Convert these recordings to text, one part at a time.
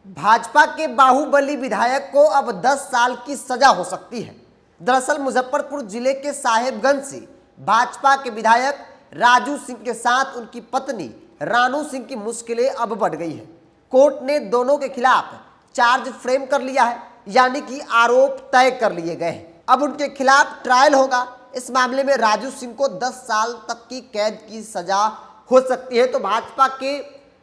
भाजपा के बाहुबली विधायक को अब 10 साल की सजा हो सकती है। दरअसल मुजफ्फरपुर जिले के साहेबगंज से भाजपा के विधायक राजू सिंह के साथ उनकी पत्नी रानू सिंह की मुश्किलें अब बढ़ गई है। कोर्ट ने दोनों के खिलाफ चार्ज फ्रेम कर लिया है, यानी कि आरोप तय कर लिए गए हैं। अब उनके खिलाफ ट्रायल होगा। इस मामले में राजू सिंह को 10 साल तक की कैद की सजा हो सकती है। तो भाजपा के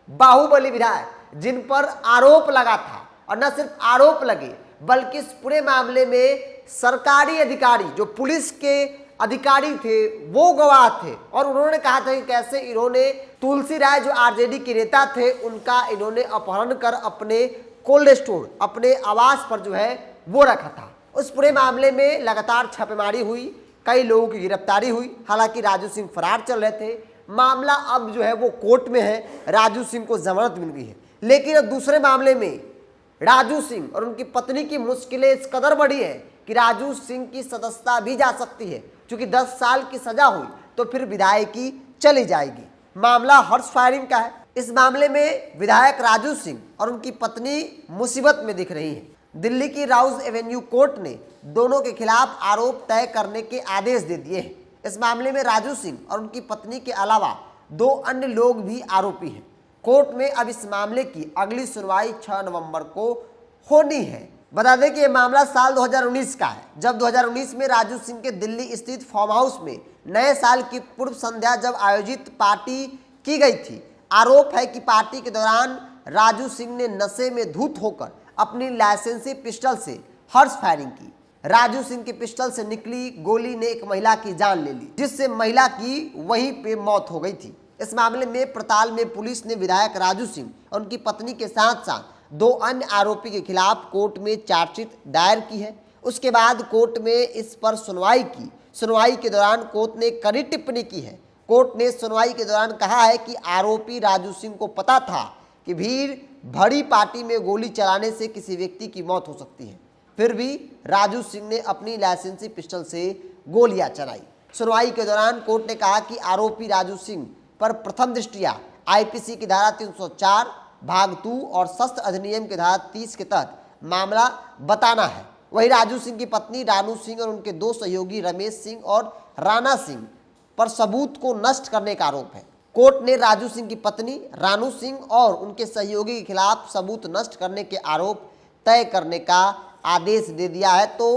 बाहुबली विधायक जिन पर आरोप लगा था, और न सिर्फ आरोप लगे बल्कि इस पूरे मामले में सरकारी अधिकारी जो पुलिस के अधिकारी थे वो गवाह थे, और उन्होंने कहा था कि कैसे इन्होंने तुलसी राय जो आरजेडी के नेता थे उनका इन्होंने अपहरण कर अपने कोल्ड स्टोर, अपने आवास पर जो है वो रखा था। उस पूरे मामले में लगातार छापेमारी हुई, कई लोगों की गिरफ्तारी हुई। हालांकि राजू सिंह फरार चल रहे थे। मामला अब जो है वो कोर्ट में है, राजू सिंह को जमानत मिल गई है। लेकिन अब दूसरे मामले में राजू सिंह और उनकी पत्नी की मुश्किलें इस कदर बढ़ी है कि राजू सिंह की सदस्यता भी जा सकती है। क्योंकि 10 साल की सजा हुई तो फिर विधायकी चली जाएगी। मामला हॉर्स फायरिंग का है। इस मामले में विधायक राजू सिंह और उनकी पत्नी मुसीबत में दिख रही हैं। दिल्ली की राउज एवेन्यू कोर्ट ने दोनों के खिलाफ आरोप तय करने के आदेश दे दिए हैं। इस मामले में राजू सिंह और उनकी पत्नी के अलावा 2 अन्य लोग भी आरोपी हैं। कोर्ट में अब इस मामले की अगली सुनवाई 6 नवंबर को होनी है। बता दें कि यह मामला साल 2019 का है, जब 2019 में राजू सिंह के दिल्ली स्थित फार्म हाउस में नए साल की पूर्व संध्या जब आयोजित पार्टी की गई थी। आरोप है कि पार्टी के दौरान राजू सिंह ने नशे में धुत होकर अपनी लाइसेंसी पिस्टल से हॉर्स फायरिंग की। राजू सिंह की पिस्टल से निकली गोली ने एक महिला की जान ले ली, जिससे महिला की वहीं पे मौत हो गई थी। इस मामले में प्रताल में पुलिस ने विधायक राजू सिंह और उनकी पत्नी के साथ साथ 2 अन्य आरोपी के खिलाफ कोर्ट में चार्जशीट दायर की है। उसके बाद कोर्ट में इस पर सुनवाई की। सुनवाई के दौरान कोर्ट ने कड़ी टिप्पणी की है। कोर्ट ने सुनवाई के दौरान कहा है कि आरोपी राजू सिंह को पता था कि भीड़ भरी पार्टी में गोली चलाने से किसी व्यक्ति की मौत हो सकती है, फिर भी राजू सिंह ने अपनी लाइसेंसी पिस्टल से गोलियां चलाई। सुनवाई के दौरान कोर्ट ने कहा कि आरोपी राजू सिंह पर प्रथम दृष्टया आईपीसी की धारा 304 भाग 2 और शस्त्र अधिनियम की धारा 30 के तहत मामला बताना है। वहीं राजू सिंह की पत्नी रानू सिंह और उनके 2 सहयोगी रमेश सिंह और राणा सिंह पर सबूत को नष्ट करने का आरोप है। कोर्ट ने राजू सिंह की पत्नी रानू सिंह और उनके सहयोगी के खिलाफ सबूत नष्ट करने के आरोप तय करने का आदेश दे दिया है। तो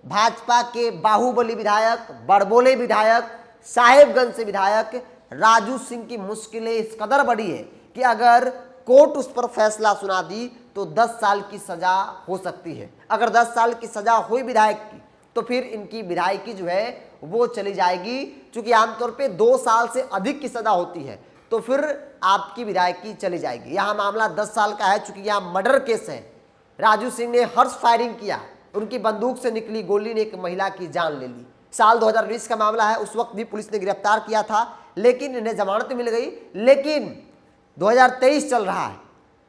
भाजपा के बाहुबली विधायक, बड़बोले विधायक, साहेबगंज से विधायक राजू सिंह की मुश्किलें इस कदर बढ़ी है कि अगर कोर्ट उस पर फैसला सुना दी तो 10 साल की सजा हो सकती है। अगर 10 साल की सजा हुई विधायक की तो फिर इनकी विधायकी जो है वो चली जाएगी। क्योंकि आमतौर पे 2 साल से अधिक की सजा होती है तो फिर आपकी विधायकी चली जाएगी। यहाँ मामला 10 साल का है। चूंकि यहाँ मर्डर केस है, राजू सिंह ने हर्ष फायरिंग किया, उनकी बंदूक से निकली गोली ने एक महिला की जान ले ली। साल 2020 का मामला है। उस वक्त भी पुलिस ने गिरफ्तार किया था, लेकिन इन्हें जमानत मिल गई। लेकिन 2023 चल रहा है,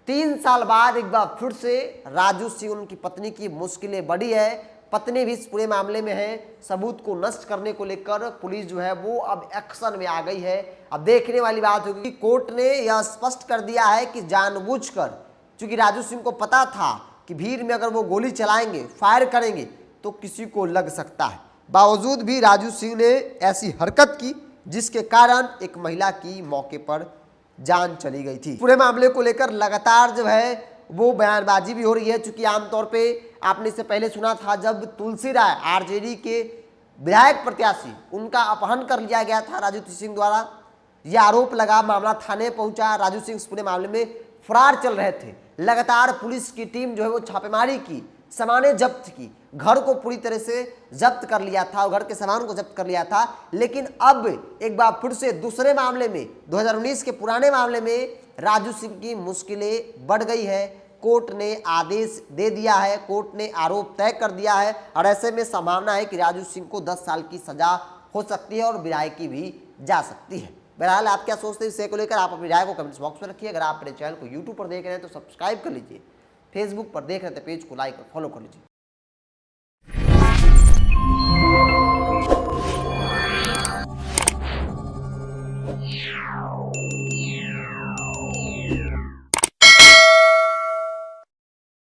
3 साल बाद एक बार फिर से राजू सिंह उनकी पत्नी की मुश्किलें बढ़ी है। पत्नी भी इस पूरे मामले में है। सबूत को नष्ट करने को लेकर पुलिस जो है वो अब एक्शन में आ गई है। अब देखने वाली बात होगी कि कोर्ट ने यह स्पष्ट कर दिया है कि जानबूझकर, चूंकि राजू सिंह को पता था कि भीड़ में अगर वो गोली चलाएंगे, फायर करेंगे तो किसी को लग सकता है, बावजूद भी राजू सिंह ने ऐसी हरकत की जिसके कारण एक महिला की मौके पर जान चली गई थी। पूरे मामले को लेकर लगातार जो है वो बयानबाजी भी हो रही है। चूंकि आमतौर पे आपने इससे पहले सुना था जब तुलसी राय आरजेडी के विधायक प्रत्याशी, उनका अपहरण कर लिया गया था राजू सिंह द्वारा। यह आरोप लगा, मामला थाने पहुंचा। राजू सिंह इस पूरे मामले में फरार चल रहे थे। लगातार पुलिस की टीम जो है वो छापेमारी की, सामानें जब्त की, घर को पूरी तरह से जब्त कर लिया था, घर के सामान को जब्त कर लिया था। लेकिन अब एक बार फिर से दूसरे मामले में, 2019 के पुराने मामले में राजू सिंह की मुश्किलें बढ़ गई है। कोर्ट ने आदेश दे दिया है, कोर्ट ने आरोप तय कर दिया है, और ऐसे में संभावना है कि राजू सिंह को 10 साल की सजा हो सकती है और विधायकी भी जा सकती है। बहरहाल आप क्या सोचते हैं इसे को लेकर, आप अपनी राय को कमेंट्स बॉक्स में रखिए। अगर आप मेरे चैनल को यूट्यूब पर देख रहे हैं तो सब्सक्राइब कर लीजिए, फेसबुक पर देख रहे हैं तो पेज को लाइक और फॉलो कर लीजिए।